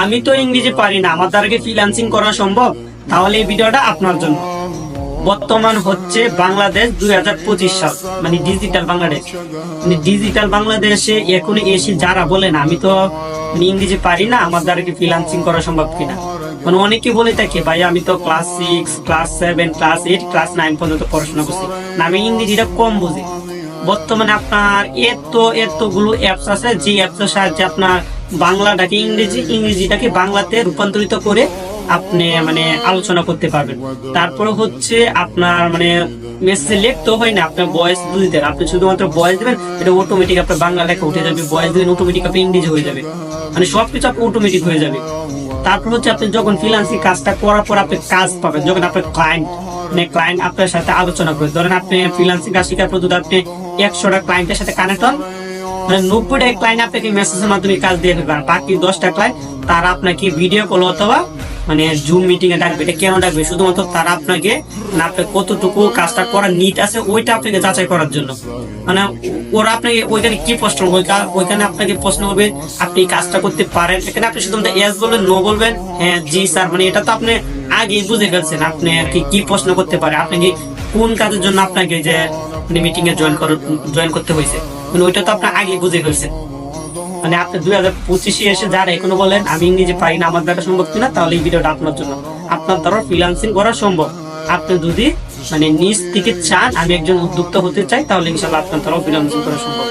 আমি তো ইংরেজি পারি না, আমার দ্বারা কি ফ্রিল্যান্সিং করা সম্ভব? তাহলে এই ভিডিওটা আপনার জন্য। বর্তমান হচ্ছে বাংলাদেশ 2025 সাল, মানে ডিজিটাল বাংলাদেশ। মানে ডিজিটাল বাংলাদেশে এখন এসে যারা বলেন আমি তো ইংরেজি পারি না, আমার দ্বারা কি ফ্রিল্যান্সিং করা সম্ভব কিনা, মানে অনেকে বলে থাকে ভাই আমি তো ক্লাস 6, ক্লাস 7, ক্লাস 8, ক্লাস 9 পর্যন্ত পড়াশোনা করছি না, আমি ইংরেজিটা কম বুঝি। বর্তমানে আপনার এতগুলো অ্যাপস আছে, যে অ্যাপসের সাহায্যে আপনার বাংলাটাকে ইংরেজিটাকে বাংলাতে রূপান্তরিত করে আপনি মানে আলোচনা করতে পারবেন। তারপরে হচ্ছে আপনার মানে মেসেজ লিখতে হয় না, আপনার ভয়েস দিতে, আপনি শুধুমাত্র ভয়েস দেবেন, এটা অটোমেটিক আপনার বাংলা লেখা উঠে যাবে, ভয়েস দিবেন অটোমেটিক আপনার ইংরেজি হয়ে যাবে, মানে সবকিছু আপনার অটোমেটিক হয়ে যাবে। তারপর হচ্ছে আপনি যখন ফ্রিল্যান্সিং কাজটা করার পর আপনি কাজ পাবেন, যখন আপনার ক্লায়েন্ট আপনার সাথে আলোচনা করে, ধরেন আপনি ফ্রিল্যান্সিং কাজ শেখার পর যদি আপনি 100টা ক্লায়েন্টের সাথে কানেক্ট হন, মানে 90টা ক্লায়েন্ট আপনাকে মেসেজের মাধ্যমে কাজ দিয়ে ফেলবেন, বাকি 10টা ক্লায়েন্ট তারা আপনাকে ভিডিও কল অথবা মানে জুম মিটিং এ ডাকবে। এটা কেন ডাকবে? শুধুমাত্র তারা আপনাকে মানে আপনার কতটুকু কাজটা করার নিট আছে ওইটা আপনাকে যাচাই করার জন্য। মানে ওরা আপনাকে ওইখানে কি প্রশ্ন করবে, ওইখানে আপনাকে প্রশ্ন করবে আপনি কাজটা করতে পারেন, এখানে আপনি শুধুমাত্র ইয়েস বলবেন, নো বলবেন, হ্যাঁ জি স্যার, মানে এটা তো আপনি আগে বুঝে ফেলছেন আপনি আর কি প্রশ্ন করতে পারে, আপনি কি কোন কাজের জন্য আপনাকে যে মিটিং এ জয়েন করতে হয়েছে, মানে ওইটা তো আপনি আগে বুঝে ফেলছেন। মানে আপনি 2025 এসে যারা এখনো বলেন আমি ইংরেজি পারি না, আমার দ্বারা সম্ভব কিনা, তাহলে এই ভিডিওটা আপনার জন্য। আপনার দ্বারা ফ্রিল্যান্সিং করা সম্ভব। আপনি যদি মানে নিজ থেকে চান আমি একজন উদ্যোক্তা হতে চাই, তাহলে ইনশাআল্লাহ আপনার দ্বারা ফ্রিল্যান্সিং করা সম্ভব।